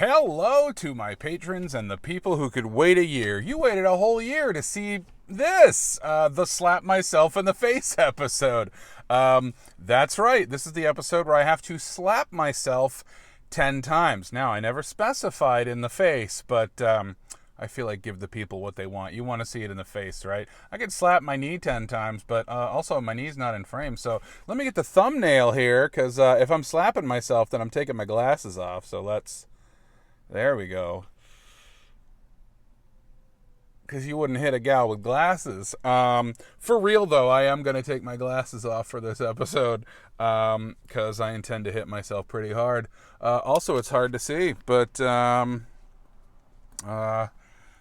Hello to my patrons and the people who could wait a year. You waited a whole year to see this, the Slap Myself in the Face episode. That's right. This is the episode where I have to slap myself 10 times. Now, I never specified in the face, but I feel like give the people what they want. You want to see it in the face, right? I could slap my knee 10 times, but also my knee's not in frame. So let me get the thumbnail here, because if I'm slapping myself, then I'm taking my glasses off. So let's... There we go. Because you wouldn't hit a gal with glasses. For real, though, I am going to take my glasses off for this episode. Because I intend to hit myself pretty hard. Also, it's hard to see. But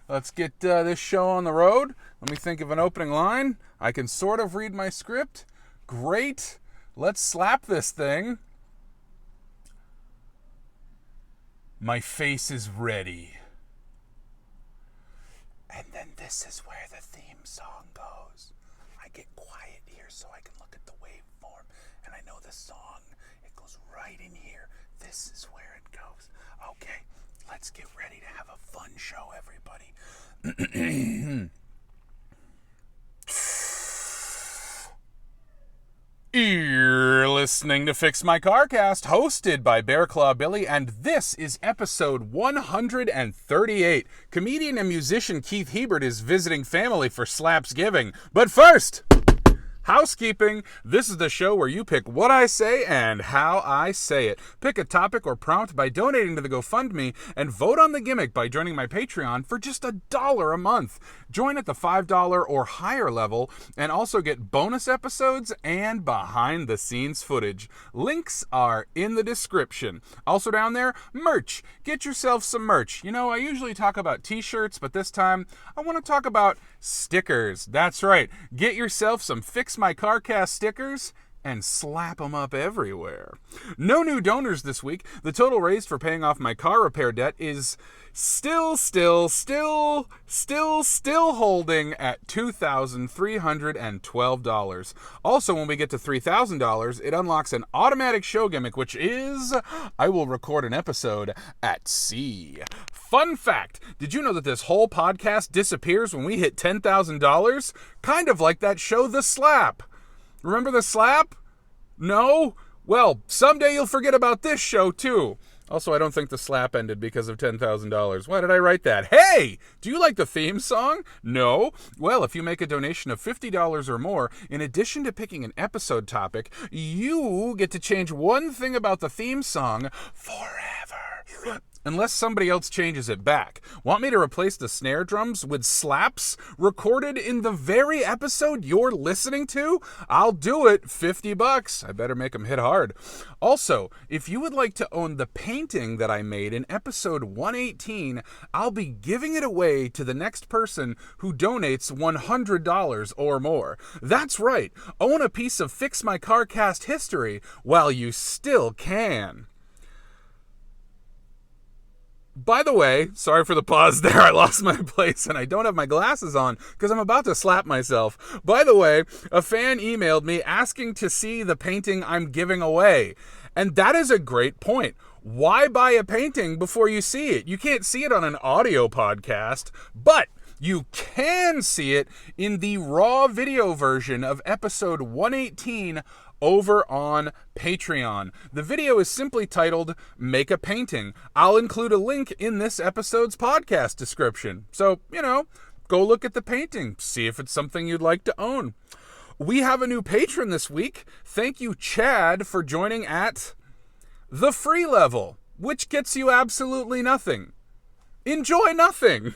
let's get this show on the road. Let me think of an opening line. I can sort of read my script. Great. Let's slap this thing. My face is ready. And then this is where the theme song goes. I get quiet here so I can look at the waveform. And I know the song, it goes right in here. This is where it goes. Okay, let's get ready to have a fun show, everybody. You're listening to Fix My Carcast, hosted by Bear Claw Billy, and this is episode 138. Comedian and musician Keith Hebert is visiting family for Slapsgiving. But first... housekeeping. This is the show where you pick what I say and how I say it. Pick a topic or prompt by donating to the GoFundMe and vote on the gimmick by joining my Patreon for just $1 a month. Join at the $5 or higher level and also get bonus episodes and behind the scenes footage. Links are in the description. Also down there, merch. Get yourself some merch. You know, I usually talk about t-shirts, but this time I want to talk about stickers. That's right. Get yourself some Fix My Carcast stickers and slap them up everywhere. No new donors this week. The total raised for paying off my car repair debt is still holding at $2,312. Also, when we get to $3,000, it unlocks an automatic show gimmick, which is I will record an episode at sea. Fun fact, did you know that this whole podcast disappears when we hit $10,000? Kind of like that show, The Slap. Remember The Slap? No? Well, someday you'll forget about this show, too. Also, I don't think The Slap ended because of $10,000. Why did I write that? Hey! Do you like the theme song? No? Well, if you make a donation of $50 or more, in addition to picking an episode topic, you get to change one thing about the theme song forever. Unless somebody else changes it back. Want me to replace the snare drums with slaps recorded in the very episode you're listening to? I'll do it. $50. I better make them hit hard. Also, if you would like to own the painting that I made in episode 118, I'll be giving it away to the next person who donates $100 or more. That's right. Own a piece of Fix My Carcast history while you still can. By the way, sorry for the pause there, I lost my place and I don't have my glasses on because I'm about to slap myself. By the way, a fan emailed me asking to see the painting I'm giving away. And that is a great point. Why buy a painting before you see it? You can't see it on an audio podcast, but you can see it in the raw video version of episode 118 over on Patreon. The video is simply titled, Make a Painting. I'll include a link in this episode's podcast description. So, go look at the painting. See if it's something you'd like to own. We have a new patron this week. Thank you, Chad, for joining at the free level, which gets you absolutely nothing. Enjoy nothing.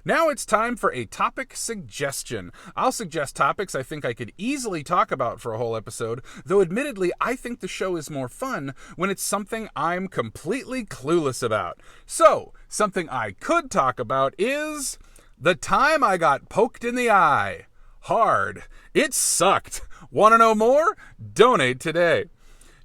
Now it's time for a topic suggestion. I'll suggest topics I think I could easily talk about for a whole episode, though admittedly I think the show is more fun when it's something I'm completely clueless about. So, something I could talk about is the time I got poked in the eye. Hard. It sucked. Want to know more? Donate today.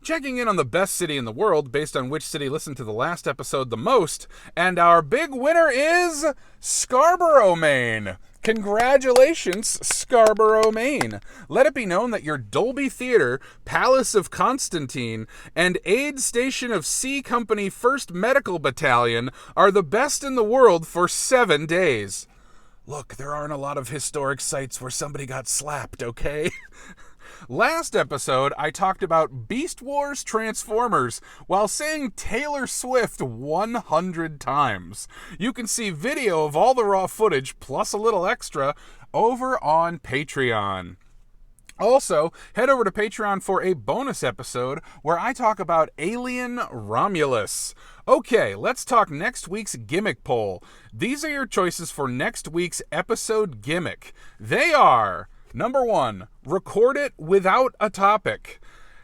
Checking in on the best city in the world based on which city listened to the last episode the most, and our big winner is Scarborough, Maine. Congratulations, Scarborough, Maine. Let it be known that your Dolby Theater, Palace of Constantine, and aid station of C Company 1st Medical Battalion are the best in the world for 7 days. Look, there aren't a lot of historic sites where somebody got slapped, okay? Last episode, I talked about Beast Wars Transformers while saying Taylor Swift 100 times. You can see video of all the raw footage, plus a little extra, over on Patreon. Also, head over to Patreon for a bonus episode where I talk about Alien Romulus. Okay, let's talk next week's gimmick poll. These are your choices for next week's episode gimmick. They are... Number 1, record it without a topic.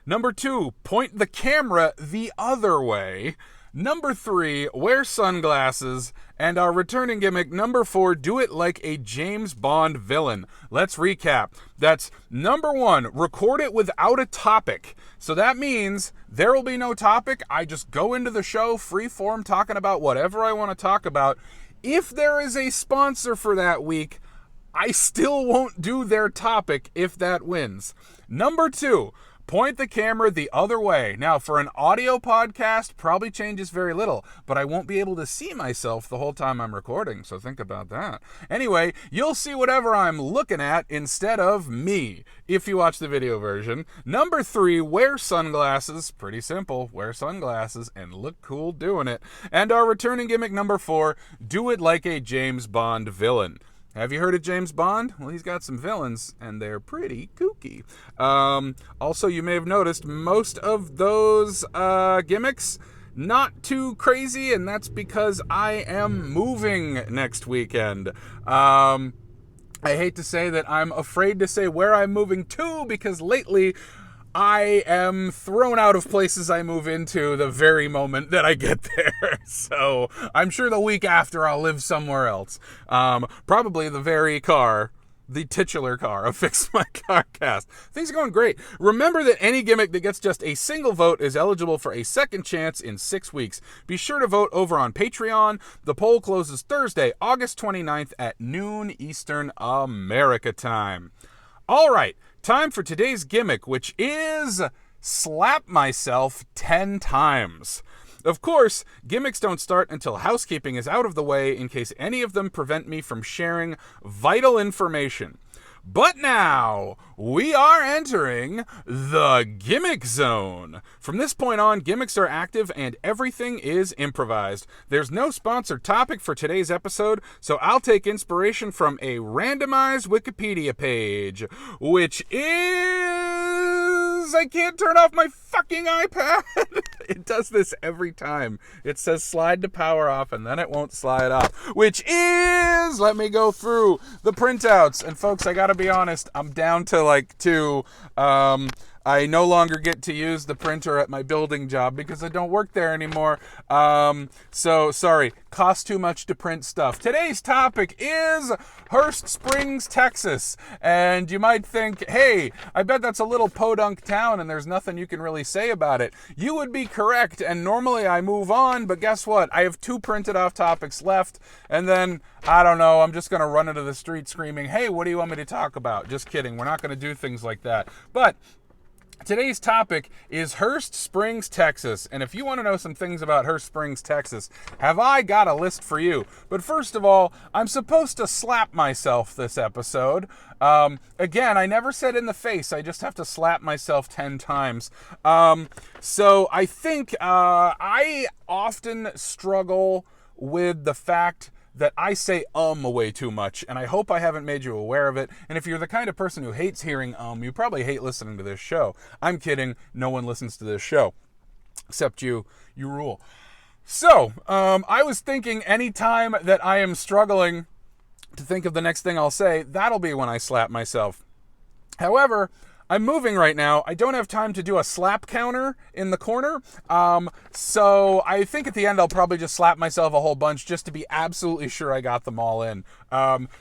Number 2, point the camera the other way. Number 3, wear sunglasses. And our returning gimmick, number 4, do it like a James Bond villain. Let's recap. That's number 1, record it without a topic. So that means there will be no topic. I just go into the show free form talking about whatever I want to talk about. If there is a sponsor for that week, I still won't do their topic if that wins. Number 2, point the camera the other way. Now, for an audio podcast, probably changes very little, but I won't be able to see myself the whole time I'm recording, so think about that. Anyway, you'll see whatever I'm looking at instead of me, if you watch the video version. Number 3, wear sunglasses. Pretty simple. Wear sunglasses and look cool doing it. And our returning gimmick, number 4, do it like a James Bond villain. Have you heard of James Bond? Well, he's got some villains, and they're pretty kooky. Also, you may have noticed most of those gimmicks, not too crazy, and that's because I am moving next weekend. I hate to say that I'm afraid to say where I'm moving to, because lately I am thrown out of places I move into the very moment that I get there. So I'm sure the week after I'll live somewhere else. Probably the very car, the titular car of Fix My Car Cast. Things are going great. Remember that any gimmick that gets just a single vote is eligible for a second chance in 6 weeks. Be sure to vote over on Patreon. The poll closes Thursday, August 29th at noon Eastern America time. All right. Time for today's gimmick, which is slap myself 10 times. Of course, gimmicks don't start until housekeeping is out of the way in case any of them prevent me from sharing vital information. But now, we are entering the Gimmick Zone. From this point on, gimmicks are active and everything is improvised. There's no sponsored topic for today's episode, so I'll take inspiration from a randomized Wikipedia page, which is... I can't turn off my fucking iPad. It does this every time. It says slide to power off and then it won't slide off, which is, let me go through the printouts. And folks, I gotta be honest, I'm down to like 2. I no longer get to use the printer at my building job because I don't work there anymore. So sorry, costs too much to print stuff. Today's topic is Hurst Springs, Texas. And you might think, hey, I bet that's a little podunk town and there's nothing you can really say about it. You would be correct, and normally I move on, but guess what? I have 2 printed off topics left, and then, I don't know, I'm just going to run into the street screaming, hey, what do you want me to talk about? Just kidding, we're not going to do things like that. But today's topic is Hurst Springs, Texas. And if you want to know some things about Hurst Springs, Texas, have I got a list for you. But first of all, I'm supposed to slap myself this episode. Again, I never said in the face. I just have to slap myself 10 times. So I think I often struggle with the fact that I say way too much, and I hope I haven't made you aware of it. And if you're the kind of person who hates hearing you probably hate listening to this show. I'm kidding. No one listens to this show. Except you. You rule. So, I was thinking any time that I am struggling to think of the next thing I'll say, that'll be when I slap myself. However, I'm moving right now. I don't have time to do a slap counter in the corner. So I think at the end I'll probably just slap myself a whole bunch just to be absolutely sure I got them all in.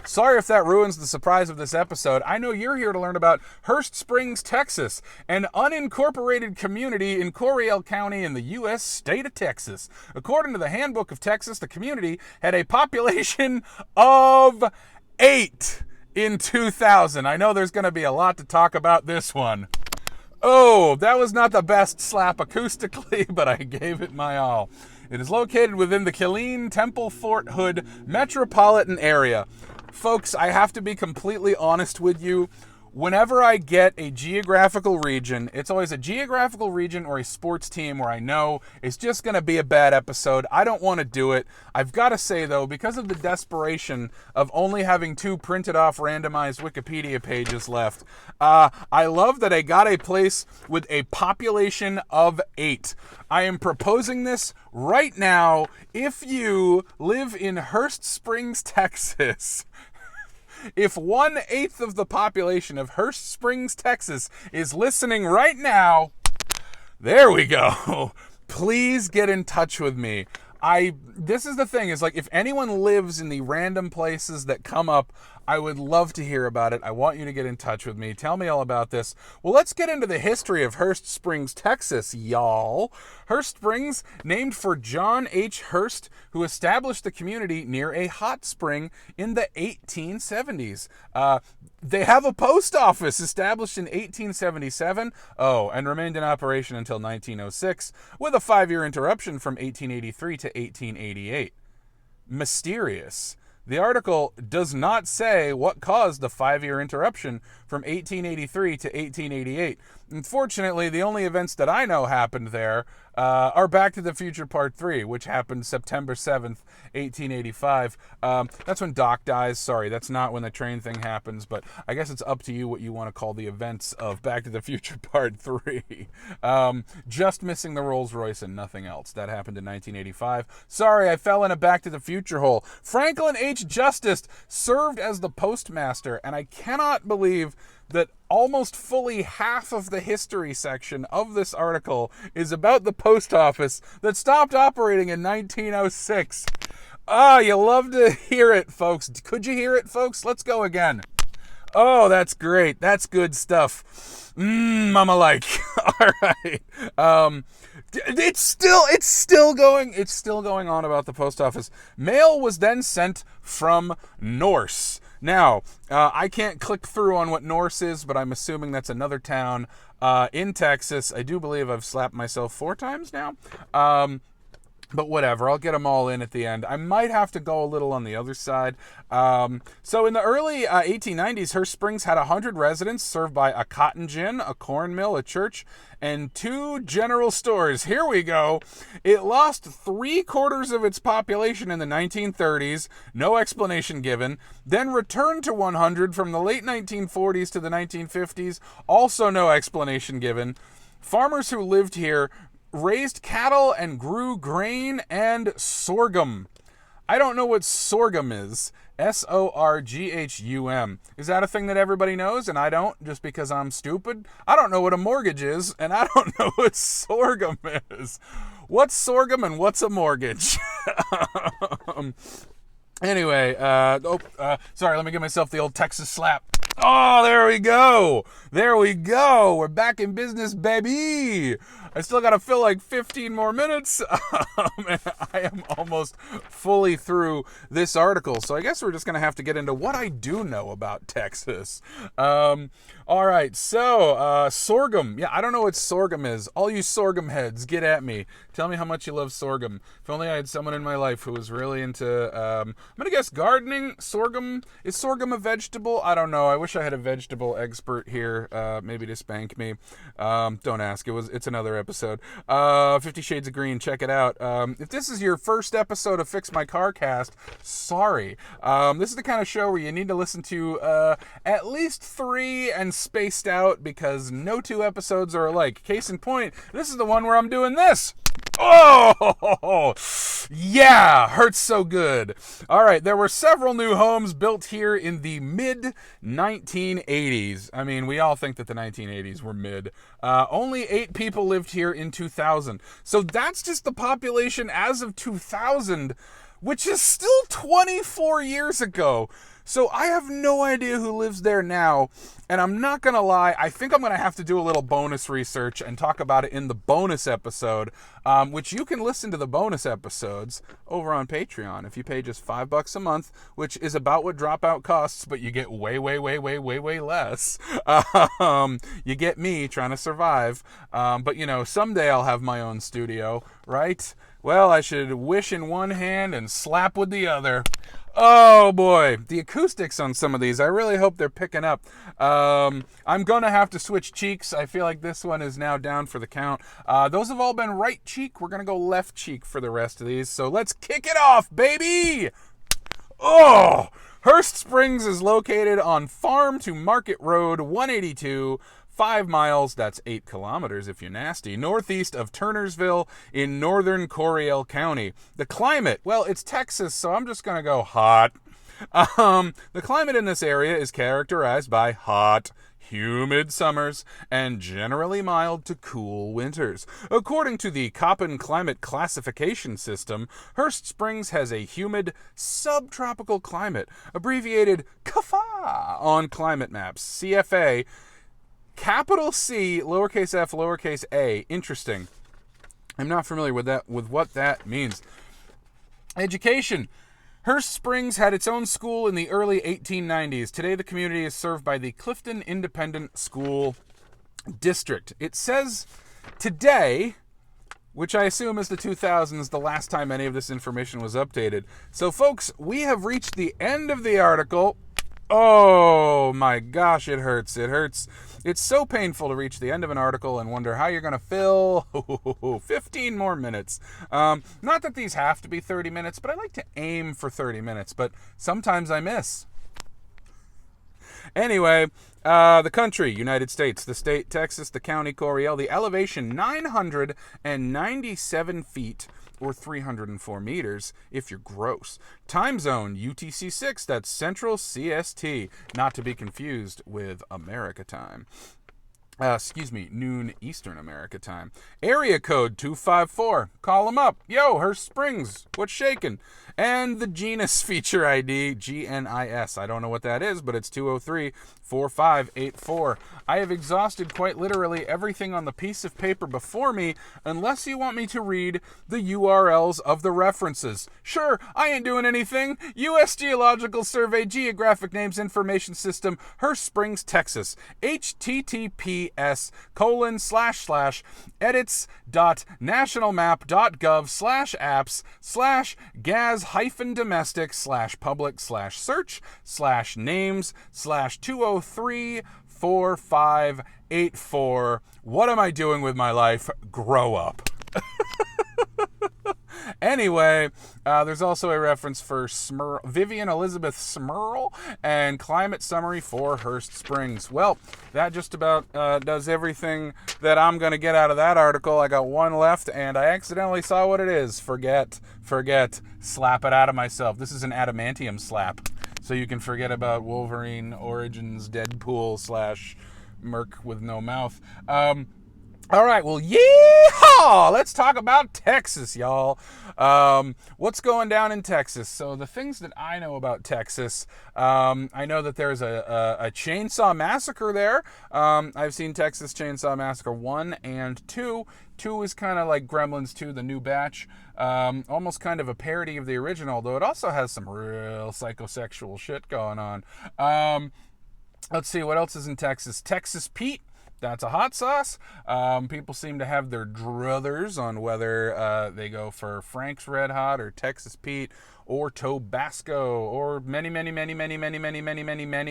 Sorry if that ruins the surprise of this episode. I know you're here to learn about Hurst Springs, Texas, an unincorporated community in Coryell County in the U.S. state of Texas. According to the Handbook of Texas, the community had a population of 8 in 2000. I know there's going to be a lot to talk about this one. Oh, that was not the best slap acoustically, but I gave it my all. It is located within the Killeen Temple Fort Hood metropolitan area. Folks, I have to be completely honest with you. Whenever I get a geographical region, it's always a geographical region or a sports team where I know it's just going to be a bad episode. I don't want to do it. I've got to say, though, because of the desperation of only having 2 printed off randomized Wikipedia pages left, I love that I got a place with a population of 8. I am proposing this right now. If you live in Hurst Springs, Texas, if 1/8 of the population of Hurst Springs, Texas is listening right now, there we go. Please get in touch with me. This is the thing, is like, if anyone lives in the random places that come up, I would love to hear about it. I want you to get in touch with me. Tell me all about this. Well, let's get into the history of Hurst Springs, Texas, y'all. Hurst Springs, named for John H. Hurst, who established the community near a hot spring in the 1870s. They have a post office established in 1877, and remained in operation until 1906, with a 5-year interruption from 1883 to 1888. Mysterious. The article does not say what caused the 5-year interruption from 1883 to 1888. Unfortunately, the only events that I know happened there are Back to the Future Part 3, which happened September 7th, 1885. That's when Doc dies. Sorry, that's not when the train thing happens, but I guess it's up to you what you want to call the events of Back to the Future Part 3. Just missing the Rolls Royce and nothing else. That happened in 1985. Sorry, I fell in a Back to the Future hole. Franklin H. Justice served as the postmaster, and I cannot believe that almost fully half of the history section of this article is about the post office that stopped operating in 1906. You love to hear it, folks. Could you hear it, folks? Let's go again. Oh, that's great. That's good stuff. Mama like. All right. It's still going on about the post office. Mail was then sent from Norse. Now, I can't click through on what Norse is, but I'm assuming that's another town in Texas. I do believe I've slapped myself 4 times now. But whatever, I'll get them all in at the end. I might have to go a little on the other side. So in the early 1890s, Hurst Springs had 100 residents served by a cotton gin, a corn mill, a church, and 2 general stores. Here we go. It lost 3/4 of its population in the 1930s, no explanation given, then returned to 100 from the late 1940s to the 1950s, also no explanation given. Farmers who lived here raised cattle and grew grain and sorghum. I don't know what sorghum is. Sorghum. Is that a thing that everybody knows and I don't, just because I'm stupid? I don't know what a mortgage is, and I don't know what sorghum is. What's sorghum and what's a mortgage? Anyway, sorry, let me give myself the old Texas slap. Oh, there we go. There we go. We're back in business, baby. I still got to fill like 15 more minutes. And I am almost fully through this article. So I guess we're just going to have to get into what I do know about Texas. All right. So, sorghum. Yeah, I don't know what sorghum is. All you sorghum heads, get at me. Tell me how much you love sorghum. If only I had someone in my life who was really into, I'm going to guess gardening. Sorghum. Is sorghum a vegetable? I don't know. I wish I had a vegetable expert here, maybe to spank me. Don't ask. It's another episode. 50 Shades of Green. Check it out. If this is your first episode of Fix My Car Cast, sorry. This is the kind of show where you need to listen to at least 3 and spaced out, because no 2 episodes are alike. Case in point, this is the one where I'm doing this. Oh, yeah, hurts so good. All right, there were several new homes built here in the mid-1980s. I mean, we all think that the 1980s were mid. Only 8 people lived here in 2000. So that's just the population as of 2000. which is still 24 years ago. So I have no idea who lives there now, and I'm not going to lie, I think I'm going to have to do a little bonus research and talk about it in the bonus episode, which you can listen to the bonus episodes over on Patreon if you pay just $5 a month, which is about what Dropout costs, but you get way less. You get me trying to survive, but someday I'll have my own studio, right? Well, I should wish in one hand and slap with the other. Oh boy, the acoustics on some of these, I really hope they're picking up. I'm gonna have to switch cheeks. I feel like this one is now down for the count. Those have all been right cheek. We're gonna go left cheek for the rest of these. So let's kick it off, baby! Oh! Hurst Springs is located on Farm to Market Road 182, 5 miles, that's 8 kilometers if you're nasty, northeast of Turnersville in northern Coryell County. The climate, well, it's Texas, so I'm just going to go hot. The climate in this area is characterized by hot, humid summers and generally mild to cool winters. According to the Köppen Climate Classification System, Hurst Springs has a humid subtropical climate, abbreviated CFA on climate maps. CFA, capital C, lowercase f, lowercase a. Interesting. I'm not familiar with what that means. Education. Hurst Springs had its own school in the early 1890s. Today, the community is served by the Clifton Independent School District. It says today, which I assume is the 2000s, the last time any of this information was updated. So, folks, we have reached the end of the article. Oh my gosh, it hurts. It hurts. It's so painful to reach the end of an article and wonder how you're going to fill 15 more minutes. Not that these have to be 30 minutes, but I like to aim for 30 minutes, but sometimes I miss. Anyway, the country, United States, the state, Texas, the county, Coryell, the elevation, 997 feet, or 304 meters if you're gross. Time zone, UTC 6, that's Central CST, not to be confused with America time. Noon Eastern America time. Area code 254. Call them up. Yo, Hurst Springs, what's shaking? And the genus feature ID, GNIS. I don't know what that is, but it's 203-4584. I have exhausted quite literally everything on the piece of paper before me, unless you want me to read the URLs of the references. Sure, I ain't doing anything. U.S. Geological Survey Geographic Names Information System, Hurst Springs, Texas. https://edits.nationalmap.gov/apps/gas-domestic/public/search/names/203-4584. What am I doing with my life? Grow up. Anyway, there's also a reference for Vivian Elizabeth Smurl and climate summary for Hurst Springs. Well, that just about does everything that I'm going to get out of that article. I got one left, and I accidentally saw what it is. Forget, slap it out of myself. This is an adamantium slap, so you can forget about Wolverine Origins Deadpool / Merc with no mouth. All right, well, yeehaw! Let's talk about Texas, y'all. What's going down in Texas? So the things that I know about Texas, I know that there's a Chainsaw Massacre there. I've seen Texas Chainsaw Massacre 1 and 2. 2 is kind of like Gremlins 2, the new batch. Almost kind of a parody of the original, though it also has some real psychosexual shit going on. Let's see, what else is in Texas? Texas Pete. That's a hot sauce. People seem to have their druthers on whether they go for Frank's Red Hot or Texas Pete or Tabasco or many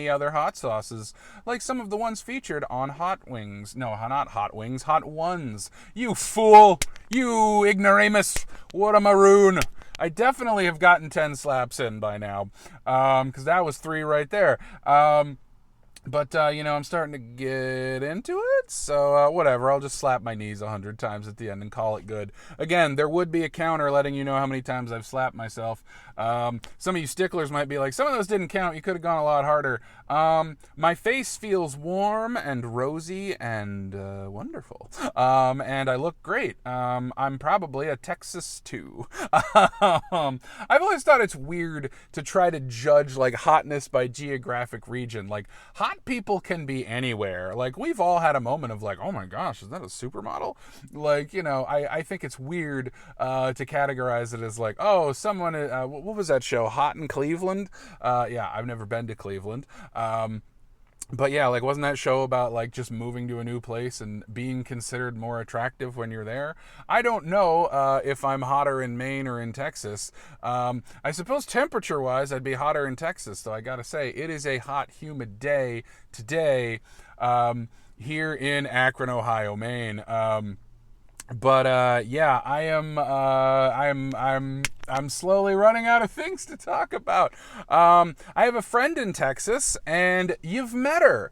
other hot sauces, like some of the ones featured on Hot Wings. No, not Hot Wings, Hot Ones. You fool! You ignoramus! What a maroon! I definitely have gotten 10 slaps in by now, because that was 3 right there. But, I'm starting to get into it, so whatever. I'll just slap my knees 100 times at the end and call it good. Again, there would be a counter letting you know how many times I've slapped myself. Some of you sticklers might be like, some of those didn't count. You could have gone a lot harder. My face feels warm and rosy and wonderful. And I look great. I'm probably a Texas 2. I've always thought it's weird to try to judge like hotness by geographic region. Like, hot people can be anywhere. Like, we've all had a moment of like, oh my gosh, is that a supermodel? Like, I think it's weird to categorize it as like, oh, someone, what was that show, Hot in Cleveland? Yeah, I've never been to Cleveland. But yeah, like, wasn't that show about like just moving to a new place and being considered more attractive when you're there? I don't know if I'm hotter in Maine or in Texas. I suppose temperature wise, I'd be hotter in Texas, though I gotta say, it is a hot, humid day today here in Akron, Ohio, Maine. But yeah, I'm slowly running out of things to talk about. I have a friend in Texas, and you've met her,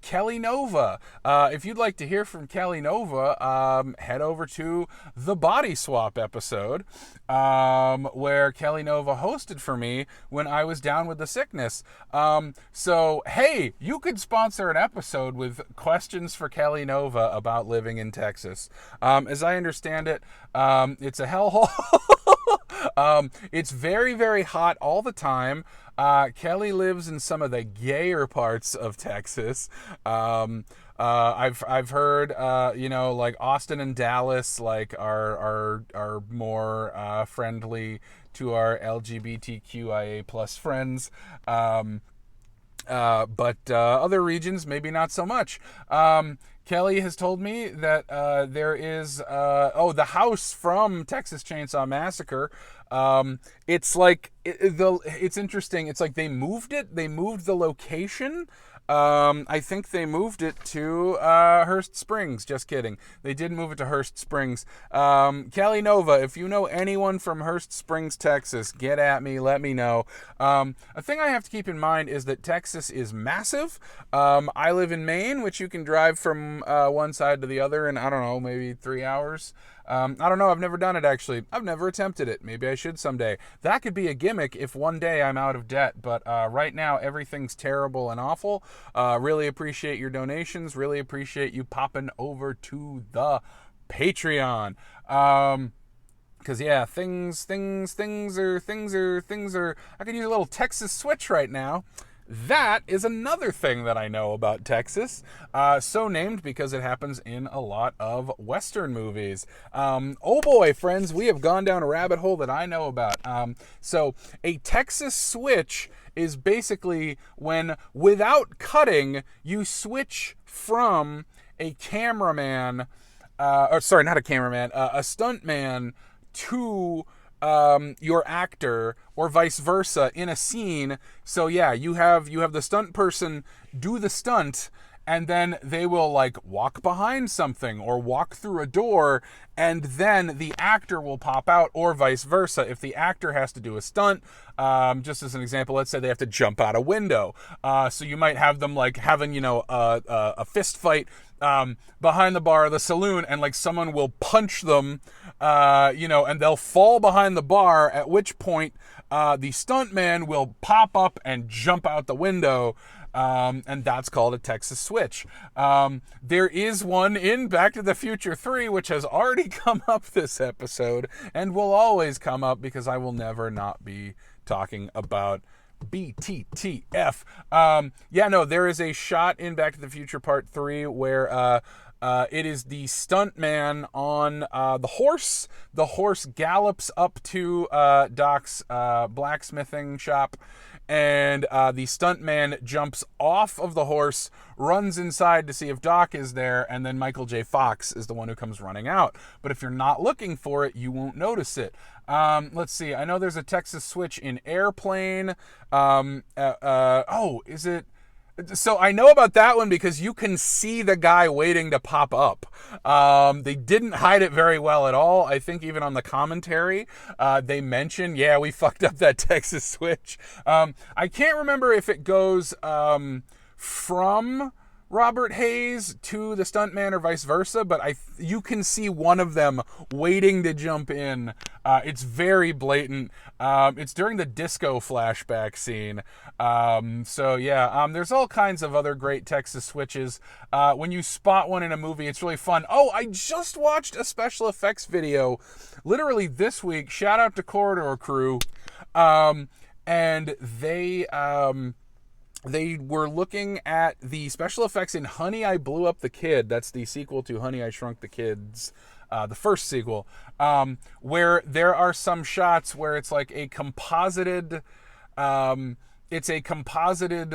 Kelly Nova. If you'd like to hear from Kelly Nova, head over to the Body Swap episode, where Kelly Nova hosted for me when I was down with the sickness. So hey, you could sponsor an episode with questions for Kelly Nova about living in Texas. As I understand it, it's a hellhole. It's very, very hot all the time. Kelly lives in some of the gayer parts of Texas. I've heard, like Austin and Dallas, like are more friendly to our LGBTQIA plus friends. But other regions, maybe not so much. Kelly has told me that there is, the house from Texas Chainsaw Massacre. It's like, it's interesting. It's like they moved the location. I think they moved it to Hearst Springs. Just kidding. They did move it to Hearst Springs. Kelly Nova, if you know anyone from Hearst Springs, Texas, get at me. Let me know. A thing I have to keep in mind is that Texas is massive. I live in Maine, which you can drive from one side to the other in, I don't know, maybe 3 hours. I don't know. I've never done it, actually. I've never attempted it. Maybe I should someday. That could be a gimmick if one day I'm out of debt. But right now, everything's terrible and awful. Really appreciate your donations. Really appreciate you popping over to the Patreon. Because yeah, things are. I could use a little Texas switch right now. That is another thing that I know about Texas. So named because it happens in a lot of Western movies. Oh boy, friends, we have gone down a rabbit hole that I know about. So a Texas switch is basically when, without cutting, you switch from a cameraman, a stuntman to your actor, or vice versa, in a scene. So yeah, you have the stunt person do the stunt, and then they will like walk behind something or walk through a door, and then the actor will pop out, or vice versa. If the actor has to do a stunt, just as an example, let's say they have to jump out a window. So you might have them like having, a fist fight behind the bar of the saloon, and like someone will punch them, and they'll fall behind the bar, at which point the stuntman will pop up and jump out the window. And that's called a Texas switch. There is one in Back to the Future 3, which has already come up this episode, and will always come up because I will never not be talking about BTTF. There is a shot in Back to the Future Part 3 where it is the stuntman on the horse. The horse gallops up to Doc's blacksmithing shop, and the stuntman jumps off of the horse, runs inside to see if Doc is there, and then Michael J. Fox is the one who comes running out. But if you're not looking for it, you won't notice it. Let's see. I know there's a Texas switch in Airplane. Is it? So I know about that one because you can see the guy waiting to pop up. They didn't hide it very well at all. I think even on the commentary, they mentioned, we fucked up that Texas switch. I can't remember if it goes from Robert Hayes to the stuntman or vice versa, but you can see one of them waiting to jump in. It's very blatant. It's during the disco flashback scene. There's all kinds of other great Texas switches. When you spot one in a movie, it's really fun. Oh, I just watched a special effects video literally this week. Shout out to Corridor Crew. And they were looking at the special effects in Honey, I Blew Up the Kid. That's the sequel to Honey, I Shrunk the Kids, the first sequel, where there are some shots where it's like a composited,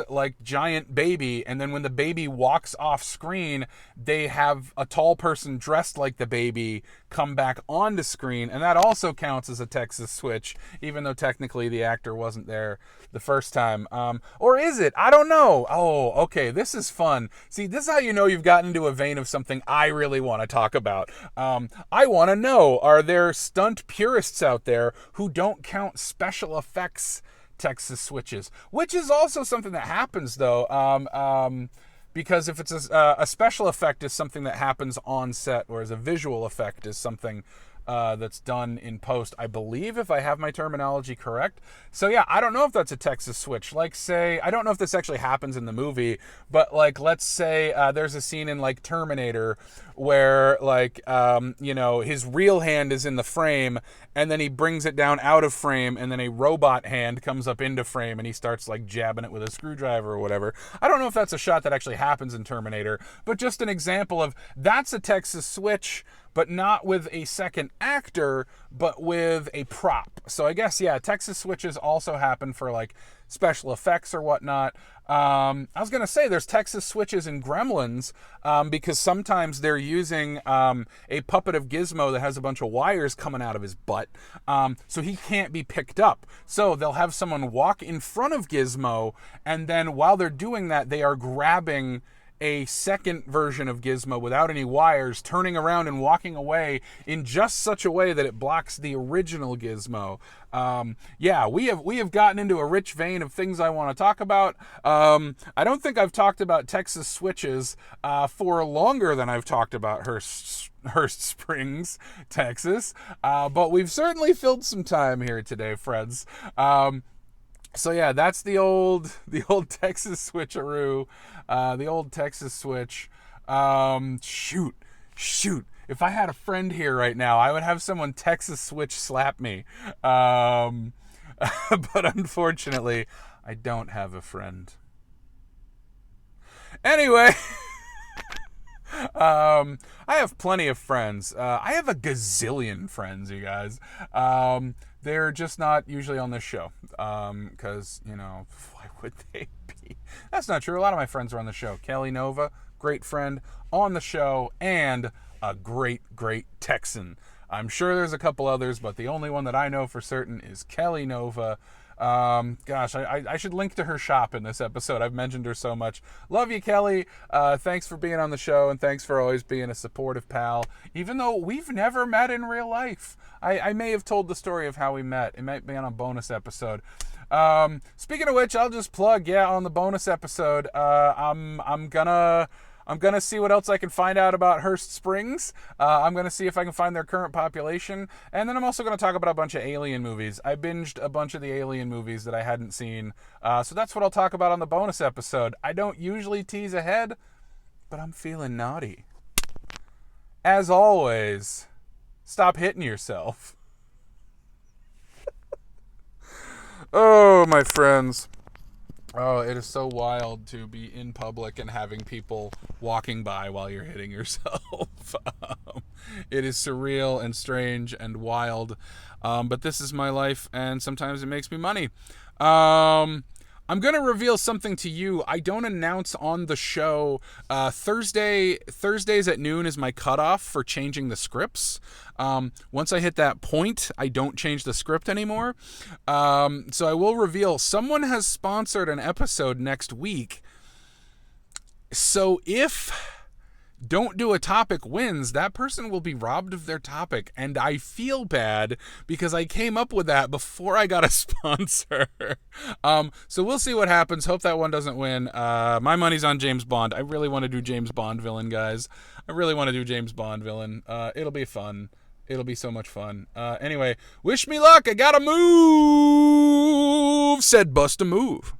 like giant baby, and then when the baby walks off screen, they have a tall person dressed like the baby come back onto screen, and that also counts as a Texas switch, even though technically the actor wasn't there the first time. Or is it? I don't know. Oh, okay, this is fun. See, this is how you know you've gotten into a vein of something I really want to talk about. I want to know, are there stunt purists out there who don't count special effects Texas switches, which is also something that happens though, because if it's a special effect is something that happens on set, whereas a visual effect is something that's done in post, I believe, if I have my terminology correct. So yeah, I don't know if that's a Texas switch. Like, say, I don't know if this actually happens in the movie, but like, let's say there's a scene in like Terminator where like, his real hand is in the frame, and then he brings it down out of frame, and then a robot hand comes up into frame, and he starts like jabbing it with a screwdriver or whatever. I don't know if that's a shot that actually happens in Terminator, but just an example of that's a Texas switch, but not with a second actor, but with a prop. So I guess, yeah, Texas switches also happen for like special effects or whatnot. I was going to say there's Texas switches in Gremlins, because sometimes they're using a puppet of Gizmo that has a bunch of wires coming out of his butt, so he can't be picked up. So they'll have someone walk in front of Gizmo, and then while they're doing that, they are grabbing a second version of Gizmo without any wires, turning around and walking away in just such a way that it blocks the original Gizmo. We have gotten into a rich vein of things I want to talk about. I don't think I've talked about Texas switches for longer than I've talked about Hurst Springs, Texas, but we've certainly filled some time here today, friends. So yeah, that's the old Texas switcheroo, the old Texas switch. Shoot. If I had a friend here right now, I would have someone Texas switch slap me. But unfortunately, I don't have a friend. Anyway, I have plenty of friends. I have a gazillion friends, you guys. They're just not usually on this show, because, why would they be? That's not true. A lot of my friends are on the show. Kelly Nova, great friend, on the show, and a great Texan. I'm sure there's a couple others, but the only one that I know for certain is Kelly Nova. I should link to her shop in this episode. I've mentioned her so much. Love you, Kelly. Thanks for being on the show, and thanks for always being a supportive pal, even though we've never met in real life. I may have told the story of how we met. It might be on a bonus episode. Speaking of which, I'll just plug, on the bonus episode, I'm gonna see what else I can find out about Hurst Springs. I'm gonna see if I can find their current population, and then I'm also gonna talk about a bunch of Alien movies. I binged a bunch of the Alien movies that I hadn't seen, so that's what I'll talk about on the bonus episode. I don't usually tease ahead, but I'm feeling naughty. As always, stop hitting yourself. Oh, my friends. Oh, it is so wild to be in public and having people walking by while you're hitting yourself. It is surreal and strange and wild, but this is my life, and sometimes it makes me money. I'm going to reveal something to you. I don't announce on the show. Thursdays at noon is my cutoff for changing the scripts. Once I hit that point, I don't change the script anymore. So I will reveal someone has sponsored an episode next week. So if don't do a topic wins, that person will be robbed of their topic. And I feel bad because I came up with that before I got a sponsor. So we'll see what happens. Hope that one doesn't win. My money's on James Bond. I really want to do James Bond villain, guys. I really want to do James Bond villain. It'll be fun. It'll be so much fun. Anyway, wish me luck. I gotta move, said Bust a Move.